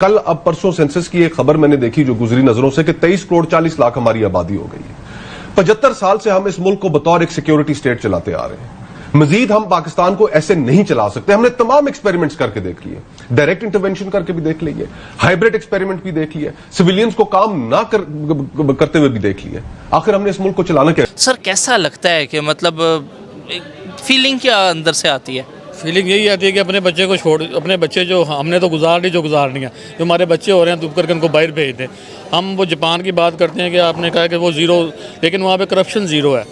कल अब परसों सेंसस की एक खबर मैंने देखी जो गुजरी नजरों से कि 23 करोड़ 40 लाख हमारी आबादी हो गई है। 75 साल से हम इस मुल्क को बतौर एक सिक्योरिटी स्टेट चलाते आ रहे हैं। मजीद हम पाकिस्तान को ऐसे नहीं चला सकते। हमने तमाम एक्सपेरिमेंट्स करके देख लिए, डायरेक्ट इंटरवेंशन करके भी देख लिए, हाइब्रिड एक्सपेरिमेंट भी देख लिए, सिविलियंस को काम ना करते हुए भी देख लिए। आखिर हमने इस मुल्क को चलाना क्या? सर कैसा लगता है कि मतलब फीलिंग क्या अंदर से आती है? फीलिंग यही आती है कि अपने बच्चे को छोड़, अपने बच्चे जो हमने तो गुजारनी जो गुजारनी है, जो हमारे बच्चे हो रहे हैं तो करके उनको बाहर भेज दें। हम वो जापान की बात करते हैं कि आपने कहा कि वो ज़ीरो, लेकिन वहाँ पे करप्शन ज़ीरो है।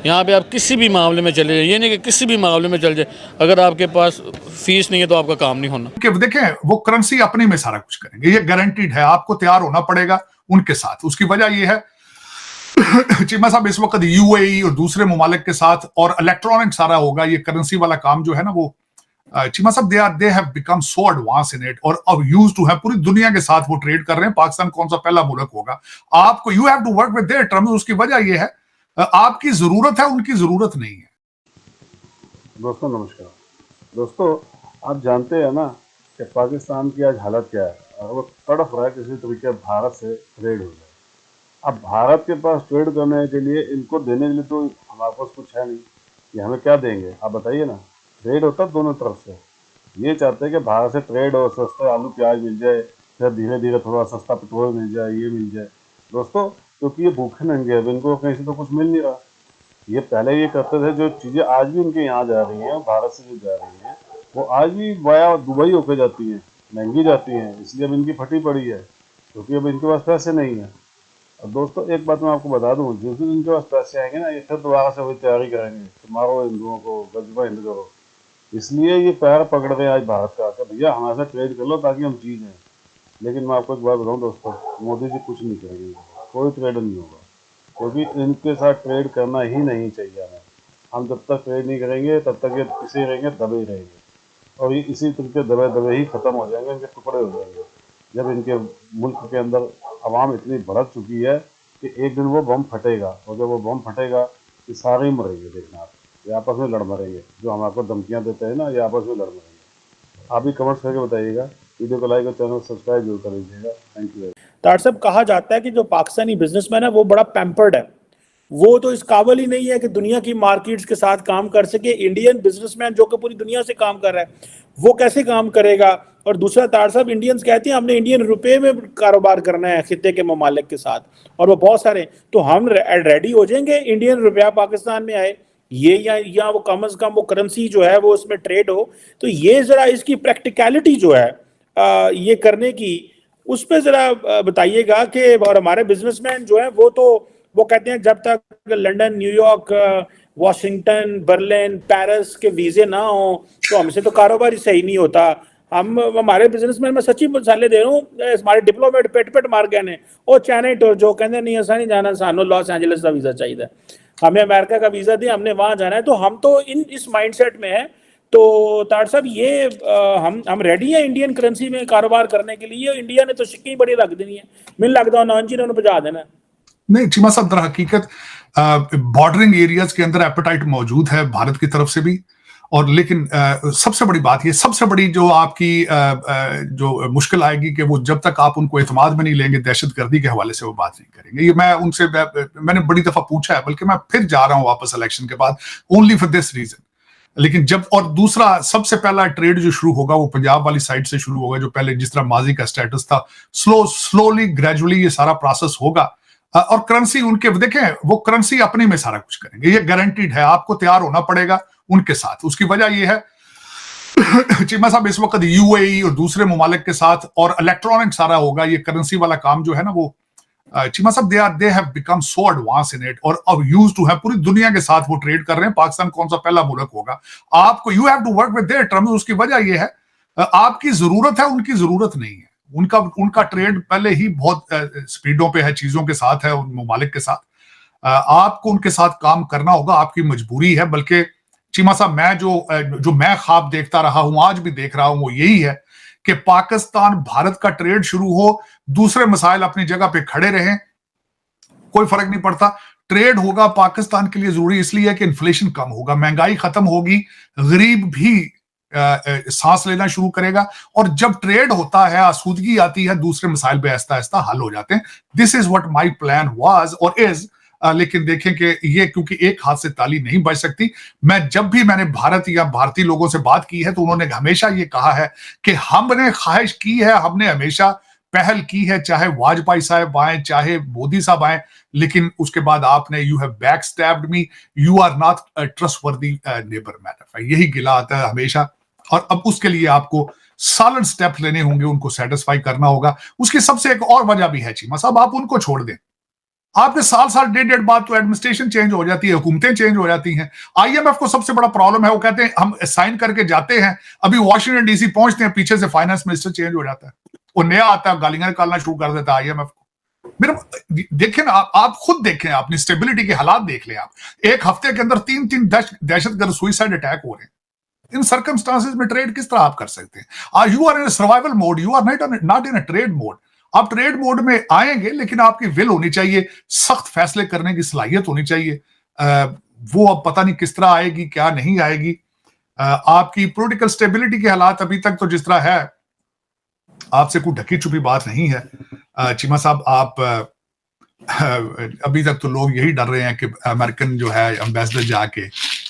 यहाँ पे आप किसी भी मामले में चले जाए, ये नहीं कि किसी भी मामले में चल जाए, अगर आपके पास फीस नहीं है तो आपका काम नहीं होना। कि देखें, वो करेंसी अपने में सारा कुछ करेंगे, ये गारंटीड है। आपको तैयार होना पड़ेगा उनके साथ। उसकी वजह यह है चीमा साहब इस वक्त यूएई और दूसरे ममालिक के साथ और इलेक्ट्रॉनिक सारा होगा। ये करेंसी वाला काम जो है ना, वो चीमा साहब they have become so advance in it और अब यूज टू है। पूरी दुनिया के साथ वो ट्रेड कर रहे हैं। पाकिस्तान कौन सा पहला मुल्क होगा? आपको you have to work with their terms. उसकी वजह यह है आपकी जरूरत है, उनकी जरूरत नहीं है। दोस्तों नमस्कार। दोस्तों, आप जानते हैं ना कि पाकिस्तान की आज हालत क्या है। वो तड़फ रहा है किसी तरीके भारत से ट्रेड हो जाए। अब भारत के पास ट्रेड करने के लिए, इनको देने के लिए तो हमारे पास कुछ है नहीं कि हमें क्या देंगे। आप बताइए ना। ट्रेड होता है दोनों तरफ से। ये चाहते हैं कि भारत से ट्रेड हो, सस्ते आलू प्याज मिल जाए, फिर धीरे धीरे थोड़ा सस्ता पेट्रोल मिल जाए, ये मिल जाए। दोस्तों, क्योंकि ये भूखे नंगे हैं, इनको कहीं से तो कुछ मिल नहीं रहा। ये पहले ये करते थे, जो चीज़ें आज भी उनके यहाँ जा रही हैं, भारत से जो जा रही हैं, वो आज भी वाया दुबई होकर जाती हैं, महंगी जाती हैं। इसलिए अब इनकी फटी पड़ी है, क्योंकि अब इनके पास पैसे नहीं हैं। और दोस्तों, एक बात मैं आपको बता दूं, जिस दिन इनके पास पैसे आएंगे ना, ये फिर दोबारा से वही तैयारी करेंगे कि मारो हिंदुओं को, गजबा हिंद करो। इसलिए ये पैर पकड़ रहे हैं आज भारत का कि भैया हमारे साथ ट्रेड कर लो ताकि हम जी जाएं। लेकिन मैं आपको एक बात बताऊं दोस्तों, मोदी जी कुछ नहीं करेंगे, कोई ट्रेड नहीं होगा, क्योंकि इनके साथ ट्रेड करना ही नहीं चाहिए हमें। हम जब तक ट्रेड नहीं करेंगे तब तक ये पिसे रहेंगे, दबे रहेंगे, और ये इसी तरीके दबे दबे ही ख़त्म हो जाएंगे, इनके टुकड़े हो जाएंगे। जब इनके मुल्क के अंदर आवाम इतनी भड़क चुकी है कि एक दिन वो बम फटेगा, और जब वो बम फटेगा ये सारे ही मरेंगे। देखना आप, ये आपस में लड़ मरेंगे। जो हम आपको धमकियाँ देते हैं ना, ये आपस में लड़ मरेंगे। आप भी कमेंट्स करके बताइएगा। वीडियो को लाइक और चैनल सब्सक्राइब जरूर कर लीजिएगा। Thank you. तार साहब, कहा जाता है कि जो पाकिस्तानी बिजनेसमैन है वो बड़ा पैम्पर्ड है। वो तो इस काबिल ही नहीं है कि दुनिया की मार्केट्स के साथ काम कर सके। इंडियन बिजनेसमैन जो कि पूरी दुनिया से काम कर रहा है, वो कैसे काम करेगा? और दूसरा, तार साहब, इंडियंस कहते हैं हमने इंडियन रुपए में कारोबार करना है खिते के ममालिक के साथ, और वो बहुत सारे, तो हम रेडी हो जाएंगे इंडियन रुपया पाकिस्तान में आए ये, या वो कम से कम वो करेंसी जो है वो उसमें ट्रेड हो। तो ये जरा इसकी प्रैक्टिकलिटी जो है ये करने की, उस पर जरा बताइएगा कि। और हमारे बिजनेसमैन जो है वो कहते हैं जब तक London, New York, Washington, Berlin, Paris के वीजे ना हो तो हमसे तो कारोबार ही सही नहीं होता। हमारे बिजनेसमैन, मैं सच्ची मसाले दे रहा हूँ, हमारे डिप्लोमेट पेट मार गए ने वो चैनेट जो कहते नहीं असा नहीं जाना, सानू लॉस एंजलिस का वीजा चाहिए, हमें अमेरिका का वीजा दिया, हमने वहां जाना है। तो हम तो इस माइंडसेट में है। तो तार साहब, ये हम रेडी है इंडियन करेंसी में कारोबार करने के लिए? इंडिया ने तो शिक्की बड़ी रख देनी है, मिल लगता नॉन जी ने बजा देना। नहीं चीमा साहब, दर हकीकत बॉर्डरिंग एरियाज के अंदर एपेटाइट मौजूद है भारत की तरफ से भी। और लेकिन सबसे बड़ी बात ये, सबसे बड़ी जो आपकी जो मुश्किल आएगी कि वो जब तक आप उनको एतमाद में नहीं लेंगे, दहशतगर्दी के हवाले से वो बात नहीं करेंगे। ये मैंने बड़ी दफा पूछा है, बल्कि मैं फिर जा रहा हूं वापस इलेक्शन के बाद, ओनली फॉर दिस रीजन। लेकिन जब, और दूसरा सबसे पहला ट्रेड जो शुरू होगा वो पंजाब वाली साइड से शुरू होगा, जो पहले जिस तरह माजी का स्टेटस था, स्लोली ग्रेजुअली ये सारा प्रोसेस होगा। और करेंसी उनके, देखें, वो करेंसी अपने में सारा कुछ करेंगे, ये गारंटीड है। आपको तैयार होना पड़ेगा उनके साथ। उसकी वजह यह है चीमा साहब इस वक्त यूएई और दूसरे ममालिक के साथ और इलेक्ट्रॉनिक सारा होगा। ये करेंसी वाला काम जो है ना, वो चीमा साहब they have become so advance in it और अब यूज टू है। पूरी दुनिया के साथ वो ट्रेड कर रहे हैं। पाकिस्तान कौन सा पहला मुल्क होगा? आपको you have to work with their terms. उसकी वजह यह है आपकी जरूरत है, उनकी जरूरत नहीं है। उनका ट्रेड पहले ही बहुत स्पीडों पे है, चीजों के साथ है, उन ममालिक के साथ। आपको उनके साथ काम करना होगा, आपकी मजबूरी है। बल्कि चीमा साहब, मैं जो मैं ख्वाब देखता रहा हूं, आज भी देख रहा हूं, वो यही है कि पाकिस्तान भारत का ट्रेड शुरू हो, दूसरे मसाइल अपनी जगह पे खड़े रहें, कोई फर्क नहीं पड़ता। ट्रेड होगा पाकिस्तान के लिए जरूरी इसलिए है कि इन्फ्लेशन कम होगा, महंगाई खत्म होगी, गरीब भी सांस लेना शुरू करेगा, और जब ट्रेड होता है, आसूदगी आती है, दूसरे मसाइल पे आहिस्ता आहिस्ता हल हो जाते हैं। This is what my plan was और इज। लेकिन देखें कि ये क्योंकि एक हाथ से ताली नहीं बज सकती। मैं जब भी मैंने भारत या भारतीय लोगों से बात की है तो उन्होंने हमेशा ये कहा है कि हमने ख्वाहिश की है, हमने हमेशा पहल की है, चाहे वाजपेयी साहब आए, चाहे मोदी साहब आए, लेकिन उसके बाद आपने you have back stabbed me, you are not trustworthy neighbour man. यही गिला आता है हमेशा, और अब उसके लिए आपको सॉलिड स्टेप लेने होंगे, उनको सेटिस्फाई करना होगा। उसकी सबसे एक और वजह भी है चीमा साहब, आप उनको छोड़ दें, आपके साल साल डेढ़ बाद तो एडमिनिस्ट्रेशन चेंज हो जाती है, हुकूमतें चेंज हो जाती हैं। आईएमएफ को सबसे बड़ा प्रॉब्लम है, वो कहते हैं हम साइन करके जाते हैं, अभी वॉशिंगटन डीसी पहुंचते हैं, पीछे से फाइनेंस मिनिस्टर चेंज हो जाता है, वो नया आता है, गालियां निकालना शुरू कर देता है आईएमएफ को। मेरे देखें ना, आप खुद देखें, अपनी स्टेबिलिटी के हालात देख लें। आप एक हफ्ते के अंदर 3 दहशतगर्द सुइसाइड अटैक हो रहे हैं। इन सर्कमस्टांसेस में ट्रेड किस तरह आप कर सकते हैं? You are in survival mode, you are not in a trade mode. आप ट्रेड मोड में आएंगे, लेकिन आपकी विल होनी चाहिए, सख्त फैसले करने की सलाहियत होनी चाहिए। वो अब पता नहीं किस तरह आएगी, क्या नहीं आएगी। आपकी पॉलिटिकल स्टेबिलिटी के हालात अभी तक तो जिस तरह है, आपसे कोई ढकी छुपी बात नहीं है चीमा साहब। आप अभी तक तो लोग यही डर रहे हैं कि अमेरिकन जो है एम्बेसडर जाके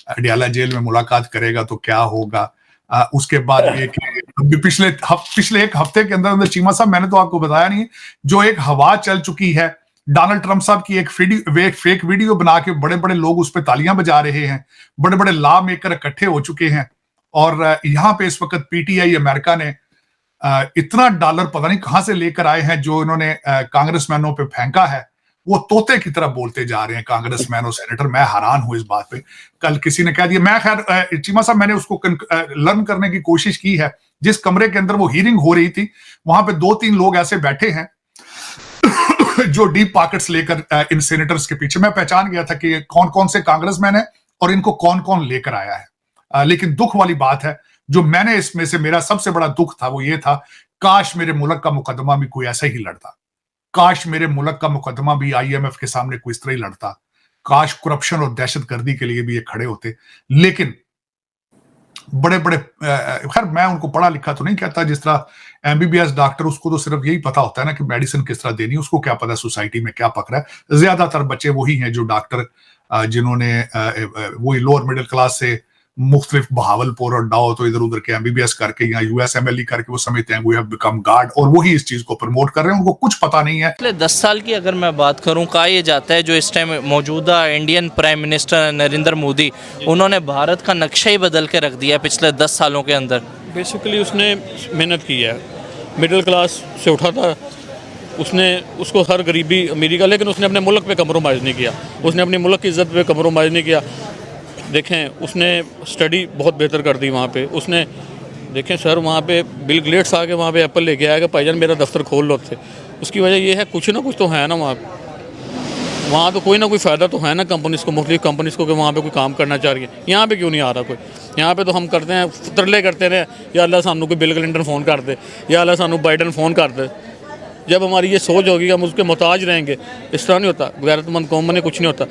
अडियाला जेल में मुलाकात करेगा तो क्या होगा। उसके बाद ये कि पिछले एक हफ्ते के अंदर अंदर चीमा साहब, मैंने तो आपको बताया नहीं, जो एक हवा चल चुकी है डोनाल्ड ट्रंप साहब की, एक फेक वीडियो बना के बड़े बड़े लोग उस पर तालियां बजा रहे हैं, बड़े बड़े लॉ मेकर इकट्ठे हो चुके हैं। और यहां पे इस वक्त पीटीआई अमेरिका ने इतना डॉलर पता नहीं कहां से लेकर आए हैं, जो इन्होंने कांग्रेसमैनों पे फेंका है। वो तोते की तरह बोलते जा रहे हैं कांग्रेसमैन और सेनेटर। मैं हैरान हूं इस बात पे। कल किसी ने कह दिया, मैं खैर चीमा साहब मैंने उसको लर्न करने की कोशिश की है। जिस कमरे के अंदर वो हियरिंग हो रही थी, वहां पे 2-3 लोग ऐसे बैठे हैं जो डीप पॉकेट्स लेकर इन सेनेटर्स के पीछे। मैं पहचान गया था कि कौन कौन से कांग्रेसमैन है और इनको कौन कौन लेकर आया है। लेकिन दुख वाली बात है, जो मैंने इसमें से, मेरा सबसे बड़ा दुख था वो ये था, काश मेरे मुल्क का मुकदमा भी कोई ऐसा ही लड़ता। काश मेरे मुल्क का मुकदमा भी आईएमएफ के सामने कोई इस तरह ही लड़ता। काश करप्शन और दहशतगर्दी के लिए भी ये खड़े होते। लेकिन बड़े बड़े, खैर मैं उनको पढ़ा लिखा तो नहीं कहता, जिस तरह एमबीबीएस डॉक्टर, उसको तो सिर्फ यही पता होता है ना कि मेडिसिन किस तरह देनी, उसको क्या पता सोसाइटी में क्या पक रहा है। ज्यादातर बच्चे वही हैं जो डॉक्टर, जिन्होंने वही लोअर मिडिल क्लास से मुख्तलिफ बहावलपुर और डाओ तो इधर उधर के एमबीबीएस करके या यूएसएमएलई करके वो समझते हैं वी हैव बिकम गॉड, और वही इस चीज को प्रमोट कर रहे हैं। उनको कुछ पता नहीं है। पिछले 10 साल की अगर मैं बात करूं, कहा यह जाता है जो इस टाइम मौजूदा Indian prime minister Narendra Modi, उन्होंने भारत का नक्शा ही बदल के रख दिया पिछले 10 सालों के अंदर। बेसिकली उसने मेहनत की है, मिडिल क्लास से उठा था उसने, उसको हर गरीबी अमीरी का, लेकिन उसने अपने मुल्क पे कम्प्रोमाइज़ नहीं किया, उसने अपनी मुल्क की इज़्ज़त पे कम्प्रोमाइज़ नहीं किया। देखें, उसने स्टडी बहुत बेहतर कर दी वहाँ पे। उसने देखें सर, वहाँ पे बिल गेट्स आके वहाँ पे एप्पल लेके आया कि भाईजान मेरा दफ्तर खोल लो थे। उसकी वजह ये है कुछ ना कुछ तो है ना वहाँ पे कोई ना कोई फ़ायदा तो है ना कंपनीज़ को, मुख्तलिफ कंपनीज़ को, कि वहाँ पे कोई काम करना चाह रही है। यहाँ पे क्यों नहीं आ रहा कोई? यहाँ पे तो हम करते हैं, तरले करते रहे, या अल्लाह सानू कोई बिल क्लिंटन फ़ोन कर दे, या अल्लाह सानू बाइडन फ़ोन कर दे। जब हमारी ये सोच होगी कि हम उसके मोहताज रहेंगे, इस तरह नहीं होता। गैरतमंद कौम में कुछ नहीं होता।